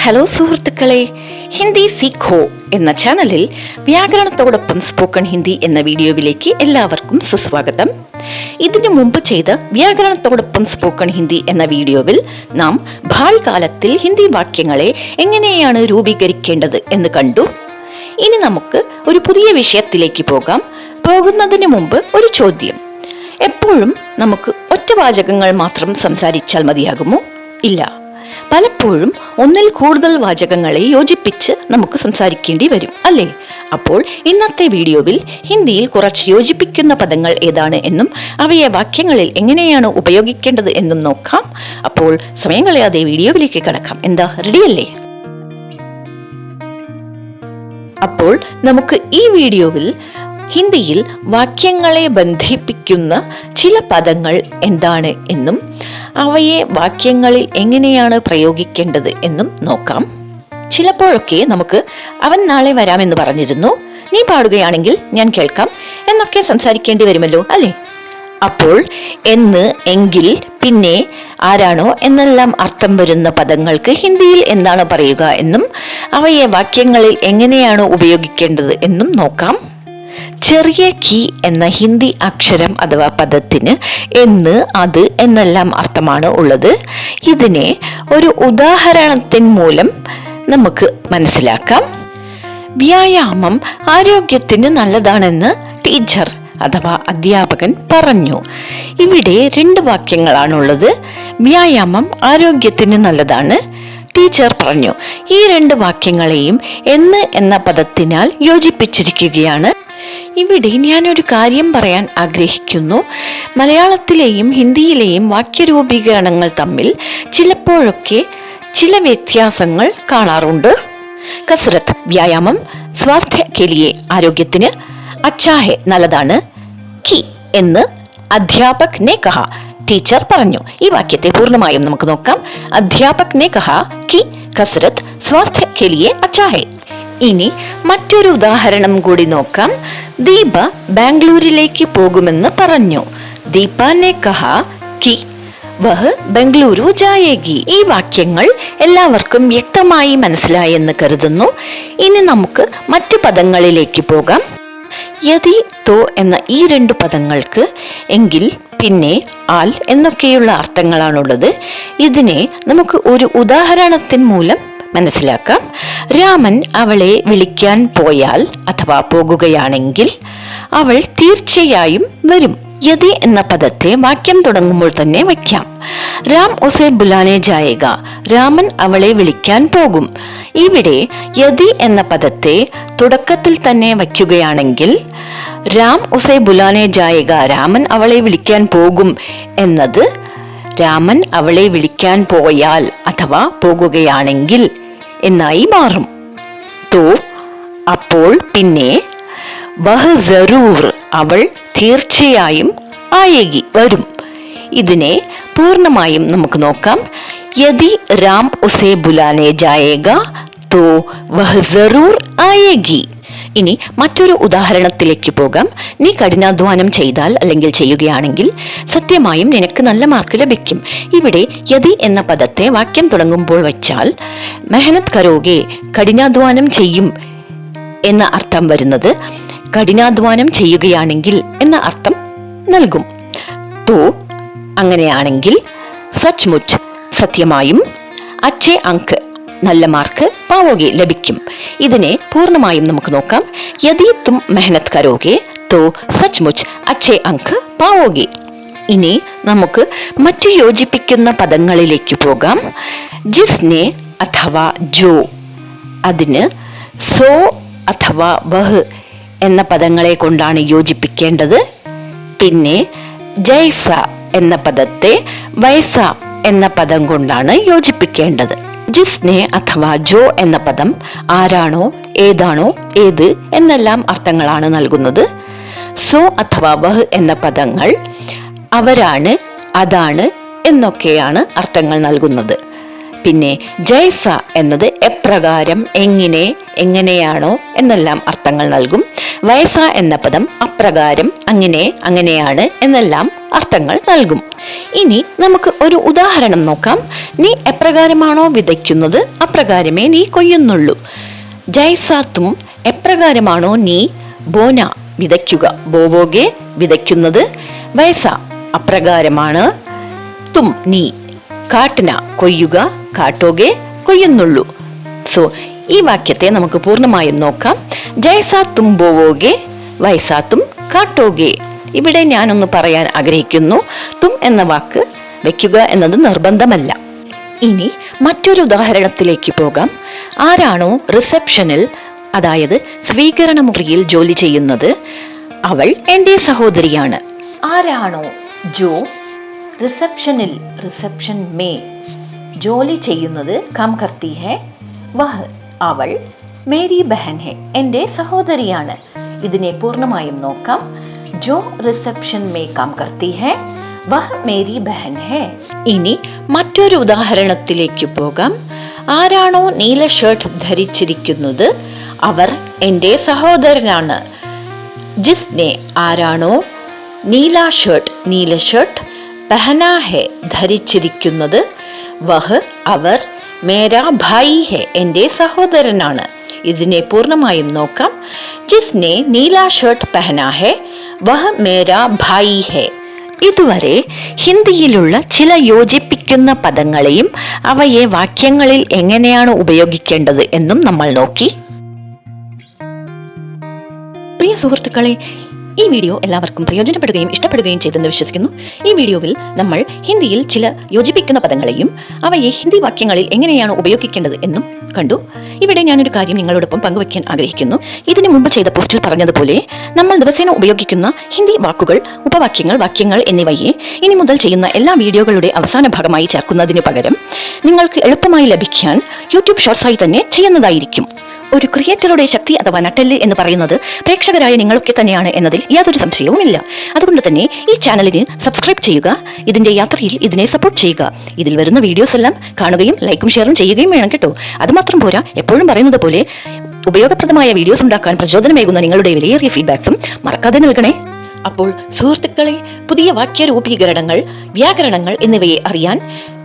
Hello സുഹൃത്തുക്കളെ, ഹിന്ദി സീഖോ എന്ന ചാനലിൽ വ്യാകരണത്തോടൊപ്പം സ്പോക്കൺ ഹിന്ദി എന്ന വീഡിയോയിലേക്ക് എല്ലാവർക്കും സുസ്വാഗതം. ഇതിനു മുമ്പ് ചെയ്ത വ്യാകരണത്തോടൊപ്പം സ്പോക്കൺ ഹിന്ദി എന്ന വീഡിയോയിൽ നാം ഭാവി കാലത്തിൽ ഹിന്ദി വാക്യങ്ങളെ എങ്ങനെയാണ് രൂപീകരിക്കേണ്ടത് എന്ന് കണ്ടു. ഇനി നമുക്ക് ഒരു പുതിയ വിഷയത്തിലേക്ക് പോകുന്നതിന് മുമ്പ് ഒരു ചോദ്യം. എപ്പോഴും നമുക്ക് ഒറ്റവാചകങ്ങൾ മാത്രം സംസാരിച്ചാൽ മതിയാകുമോ? ഇല്ല, പലപ്പോഴും ഒന്നിൽ കൂടുതൽ വാചകങ്ങളെ യോജിപ്പിച്ച് നമുക്ക് സംസാരിക്കേണ്ടി വരും, അല്ലേ? അപ്പോൾ ഇന്നത്തെ വീഡിയോയിൽ ഹിന്ദിയിൽ കുറച്ച് യോജിപ്പിക്കുന്ന പദങ്ങൾ ഏതാണ് എന്നും അവയെ വാക്യങ്ങളിൽ എങ്ങനെയാണ് ഉപയോഗിക്കേണ്ടത് എന്നും നോക്കാം. അപ്പോൾ സമയം കളയാതെ വീഡിയോയിലേക്ക് കടക്കാം. എന്താ, റെഡിയല്ലേ? അപ്പോൾ നമുക്ക് ഈ വീഡിയോയിൽ ഹിന്ദിയിൽ വാക്യങ്ങളെ ബന്ധിപ്പിക്കുന്ന ചില പദങ്ങൾ എന്താണ് എന്നും അവയെ വാക്യങ്ങളിൽ എങ്ങനെയാണ് പ്രയോഗിക്കേണ്ടത് എന്നും നോക്കാം. ചിലപ്പോഴൊക്കെ നമുക്ക് അവൻ നാളെ വരാമെന്ന് പറഞ്ഞിരുന്നു, നീ പാടുകയാണെങ്കിൽ ഞാൻ കേൾക്കാം എന്നൊക്കെ സംസാരിക്കേണ്ടി വരുമല്ലോ, അല്ലേ? അപ്പോൾ എന്ന്, എങ്കിൽ, പിന്നെ, ആരാണോ എന്നെല്ലാം അർത്ഥം വരുന്ന പദങ്ങൾക്ക് ഹിന്ദിയിൽ എന്താണ് പറയുക എന്നും അവയെ വാക്യങ്ങളിൽ എങ്ങനെയാണ് ഉപയോഗിക്കേണ്ടത് എന്നും നോക്കാം. ചെറിയ കി എന്ന ഹിന്ദി അക്ഷരം അഥവാ പദത്തിന് എന്ന്, അത് എന്നെല്ലാം അർത്ഥമാണ് ഉള്ളത്. ഇതിനെ ഒരു ഉദാഹരണത്തിൻ മൂലം നമുക്ക് മനസ്സിലാക്കാം. വ്യായാമം ആരോഗ്യത്തിന് നല്ലതാണെന്ന് ടീച്ചർ അഥവാ അധ്യാപകൻ പറഞ്ഞു. ഇവിടെ രണ്ട് വാക്യങ്ങളാണുള്ളത്. വ്യായാമം ആരോഗ്യത്തിന് നല്ലതാണ്, ടീച്ചർ പറഞ്ഞു. ഈ രണ്ട് വാക്യങ്ങളെയും എന്ന് എന്ന പദത്തിനാൽ യോജിപ്പിച്ചിരിക്കുകയാണ്. ഇവിടെ ഞാനൊരു കാര്യം പറയാൻ ആഗ്രഹിക്കുന്നു. മലയാളത്തിലെയും ഹിന്ദിയിലെയും വാക്യരൂപീകരണങ്ങൾ തമ്മിൽ ചിലപ്പോഴൊക്കെ ചില വ്യത്യാസങ്ങൾ കാണാറുണ്ട്. കസരത്ത് വ്യായാമം, സ്വാസ്ഥ്യ കെ ലിയെ ആരോഗ്യത്തിന്, അച്ഛാ ഹെ നല്ലതാണ്, കി എന്ന് അധ്യാപക് നെ കഹ ടീച്ചർ പറഞ്ഞു. ഈ വാക്യത്തെ പൂർണ്ണമായും നമുക്ക് നോക്കാം. അധ്യാപക് നെ കഹ കി കസരത്ത് സ്വാസ്ഥ്യ കെ ലിയെ അച്ഛാ ഹെ. ഇനി മറ്റൊരു ഉദാഹരണം കൂടി നോക്കാം. ദീപ ബാംഗ്ലൂരിലേക്ക് പോകുമെന്ന് പറഞ്ഞു. ദീപ നെ കഹ കി വഹ് ബംഗളൂരു ജായേഗി. ഈ വാക്യങ്ങൾ എല്ലാവർക്കും വ്യക്തമായി മനസ്സിലായെന്ന് കരുതുന്നു. ഇനി നമുക്ക് മറ്റു പദങ്ങളിലേക്ക് പോകാം. യദി, തോ എന്ന ഈ രണ്ട് പദങ്ങൾക്ക് എങ്കിൽ, പിന്നെ, ആൽ എന്നൊക്കെയുള്ള അർത്ഥങ്ങളാണുള്ളത്. ഇതിനെ നമുക്ക് ഒരു ഉദാഹരണത്തിൻ മൂലം മനസ്സിലാക്കാം. രാമൻ അവളെ വിളിക്കാൻ പോയാൽ അഥവാ പോകുകയാണെങ്കിൽ അവൾ തീർച്ചയായും വരും. യദി എന്ന പദത്തെ വാക്യം തുടങ്ങുമ്പോൾ തന്നെ വയ്ക്കാം. രാം ഉസെ ബുലാനെ ജായേഗ, രാമൻ അവളെ വിളിക്കാൻ പോകും. ഇവിടെ യദി എന്ന പദത്തെ തുടക്കത്തിൽ തന്നെ വയ്ക്കുകയാണെങ്കിൽ രാം ഉസെ ബുലാനെ ജായേഗ, രാമൻ അവളെ വിളിക്കാൻ പോകും എന്നത് രാമൻ അവളെ വിളിക്കാൻ പോയാൽ അഥവാ പോകുകയാണെങ്കിൽ എന്നായി മാറും. തോ അപ്പോൾ, പിന്നെ, വഹ് ജറൂർ അവൾ തീർച്ചയായും, ആയേഗി വരും. ഇതിനെ പൂർണ്ണമായും നമുക്ക് നോക്കാം. യദി രാം ഉസെ ബുലാനെ ജായേഗ തോ വഹ് ജറൂർ ആയേഗി. ഇനി മറ്റൊരു ഉദാഹരണത്തിലേക്ക് പോകാം. നീ കഠിനാധ്വാനം ചെയ്താൽ അല്ലെങ്കിൽ ചെയ്യുകയാണെങ്കിൽ സത്യമായും നിനക്ക് നല്ല മാർക്ക് ലഭിക്കും. ഇവിടെ യദി എന്ന പദത്തെ വാക്യം തുടങ്ങുമ്പോൾ വെച്ചാൽ മെഹനത് കരോഗെ, കഠിനാധ്വാനം ചെയ്യും എന്ന അർത്ഥം വരുന്നത് കഠിനാധ്വാനം ചെയ്യുകയാണെങ്കിൽ എന്ന അർത്ഥം നൽകും. തോ അങ്ങനെയാണെങ്കിൽ സച്ച്മുച്ച് സത്യമായും, അച്ഛേ അങ്ക് നല്ല മാർക്ക് പാവോഗെ ലഭിക്കും. ഇതിനെ പൂർണ്ണമായും നമുക്ക് നോക്കാം. യദി തും മെഹനത് കരോഗെ തോ സച്ച്മുച്ച് അച്ഛേ അങ്ക് പാവോഗെ. ഇനി നമുക്ക് മറ്റു യോജിപ്പിക്കുന്ന പദങ്ങളിലേക്ക് പോകാം. ജിസ്നെ അഥവാ ജോ, അതിന് സോ അഥവാ വഹ് എന്ന പദങ്ങളെ കൊണ്ടാണ് യോജിപ്പിക്കേണ്ടത്. പിന്നെ ജൈസ എന്ന പദത്തെ വൈസ എന്ന പദം കൊണ്ടാണ് യോജിപ്പിക്കേണ്ടത്. ജിസ്നെ അഥവാ ജോ എന്ന പദം ആരാണോ, ഏതാണോ, ഏത് എന്നെല്ലാം അർത്ഥങ്ങളാണ് നൽകുന്നത്. സോ അഥവാ വഹ് എന്ന പദങ്ങൾ അവരാണ്, അതാണ് എന്നൊക്കെയാണ് അർത്ഥങ്ങൾ നൽകുന്നത്. പിന്നെ ജൈസ എന്നത് എപ്രകാരം, എങ്ങനെ, എങ്ങനെയാണോ എന്നെല്ലാം അർത്ഥങ്ങൾ നൽകും. വൈസ എന്ന പദം അപ്രകാരം, അങ്ങനെ, അങ്ങനെയാണ് എന്നെല്ലാം അർത്ഥങ്ങൾ നൽകും. ഇനി നമുക്ക് ഒരു ഉദാഹരണം നോക്കാം. നീ എപ്രകാരമാണോ വിതയ്ക്കുന്നത് അപ്രകാരമേ നീ കൊയ്യുന്നുള്ളൂ. ജൈസ തും, എപ്രകാരമാണോ നീ ബോന വിതയ്ക്കുക, ബോവോഗെ വിതയ്ക്കുന്നത്. വൈസ അപ്രകാരമാണ്, തും നീ, കാട്ടന കൊയ്യുക, കാട്ടോകെ കൊയ്യുന്നുള്ളൂ. സോ ഈ വാക്യത്തെ നമുക്ക് പൂർണ്ണമായും നോക്കാം. ജൈസ തും ബോവോഗെ വൈസ തും കാട്ടോകെ. ഇവിടെ ഞാനൊന്ന് പറയാൻ ആഗ്രഹിക്കുന്നു, തും എന്ന വാക്ക് വെക്കുക എന്നത് നിർബന്ധമല്ല. ഇനി മറ്റൊരു ഉദാഹരണത്തിലേക്ക് പോകാം. ആരാണോ റിസപ്ഷനിൽ, അതായത് സ്വീകരണ മുറിയിൽ ജോലി ചെയ്യുന്നത്, അവൾ എൻ്റെ സഹോദരിയാണ്. ആരാണോ ജോ റിസപ്ഷനിൽ, റിസപ്ഷൻ മേ ജോലി ചെയ്യുന്നത്, കാം കർത്തി ഹെ, വഹ് അവൾ, മേരി ബഹൻ ഹെ എൻ്റെ സഹോദരിയാണ്. ഇതിനെ പൂർണ്ണമായും നോക്കാം. ജോ റിസപ്ഷൻ മേ കാം കർത്തി ഹെ, വഹ് മേരി ബഹൻ ഹെ. ഇനി മറ്റൊരു ഉദാഹരണത്തിലേക്ക് പോകാം. ആരാണോ നീല ഷർട്ട് ധരിച്ചിരിക്കുന്നത്, അവർ എൻ്റെ സഹോദരനാണ്. ജിസ്നെ, ആരാണോ നീല ഷർട്ട് പഹനാ ഹെ ധരിച്ചിരിക്കുന്നത്, വഹ് അവർ, മേരാ ഭായി ഹെ എൻ്റെ സഹോദരനാണ്. ഇതിനെ പൂർണ്ണമായും നോക്കാം. ജിസ്നെ നീല ഷർട്ട് പഹനാ ഹെ, വഹ് മേരാ ഭായി ഹെ. ഇതുവരെ ഹിന്ദിയിലുള്ള ചില യോജിപ്പിക്കുന്ന പദങ്ങളെയും അവയെ വാക്യങ്ങളിൽ എങ്ങനെയാണ് ഉപയോഗിക്കേണ്ടത് എന്നും നമ്മൾ നോക്കി. പ്രിയ സുഹൃത്തുക്കളെ, ഈ വീഡിയോ എല്ലാവർക്കും പ്രയോജനപ്പെടുകയും ഇഷ്ടപ്പെടുകയും ചെയ്തെന്ന് വിശ്വസിക്കുന്നു. ഈ വീഡിയോയിൽ നമ്മൾ ഹിന്ദിയിൽ ചില യോജിപ്പിക്കുന്ന പദങ്ങളെയും അവയെ ഹിന്ദി വാക്യങ്ങളിൽ എങ്ങനെയാണ് ഉപയോഗിക്കേണ്ടത് എന്നും കണ്ടു. ഇവിടെ ഞാനൊരു കാര്യം നിങ്ങളോടൊപ്പം പങ്കുവയ്ക്കാൻ ആഗ്രഹിക്കുന്നു. ഇതിനു മുമ്പ് ചെയ്ത പോസ്റ്റിൽ പറഞ്ഞതുപോലെ നമ്മൾ ദിവസേന ഉപയോഗിക്കുന്ന ഹിന്ദി വാക്കുകൾ, ഉപവാക്യങ്ങൾ, വാക്യങ്ങൾ എന്നിവയെ ഇനി മുതൽ ചെയ്യുന്ന എല്ലാ വീഡിയോകളുടെ അവസാന ഭാഗമായി ചേർക്കുന്നതിന് പകരം നിങ്ങൾക്ക് എളുപ്പമായി ലഭിക്കാൻ യൂട്യൂബ് ഷോർട്സായി തന്നെ ചെയ്യുന്നതായിരിക്കും. ഒരു ക്രിയേറ്ററുടെ ശക്തി അഥവാ നട്ടെല്ല് എന്ന് പറയുന്നത് പ്രേക്ഷകരായ നിങ്ങളൊക്കെ തന്നെയാണ് എന്നതിൽ യാതൊരു സംശയവുമില്ല. അതുകൊണ്ട് തന്നെ ഈ ചാനലിന് സബ്സ്ക്രൈബ് ചെയ്യുക. ഇതിന്റെ യാത്രയിൽ ഇതിനെ സപ്പോർട്ട് ചെയ്യുക. ഇതിൽ വരുന്ന വീഡിയോസ് എല്ലാം കാണുകയും ലൈക്കും ഷെയറും ചെയ്യുകയും വേണം കേട്ടോ. അതുമാത്രം പോരാ, എപ്പോഴും പറയുന്നത് പോലെ ഉപയോഗപ്രദമായ വീഡിയോസ് ഉണ്ടാക്കാൻ പ്രചോദനമേകുന്ന നിങ്ങളുടെ വിലയേറിയ ഫീഡ്ബാക്സും മറക്കാതെ നൽകണേ. അപ്പോൾ സുഹൃത്തുക്കളെ, പുതിയ വാക്യരൂപീകരണങ്ങൾ, വ്യാകരണങ്ങൾ എന്നിവയെ അറിയാൻ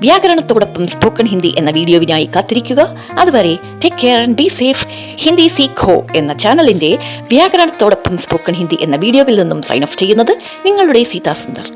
വ്യാകരണത്തോടൊപ്പം സ്പോക്കൺ ഹിന്ദി എന്ന വീഡിയോവിനായി കാത്തിരിക്കുക. അതുവരെ take care and be safe. Hindi Seekho എന്ന ചാനലിന്റെ വ്യാകരണത്തോടൊപ്പം സ്പോക്കൺ ഹിന്ദി എന്ന വീഡിയോയിൽ നിന്നും സൈൻ ഓഫ് ചെയ്യുന്നത് നിങ്ങളുടെ സീതാ സുന്ദർ.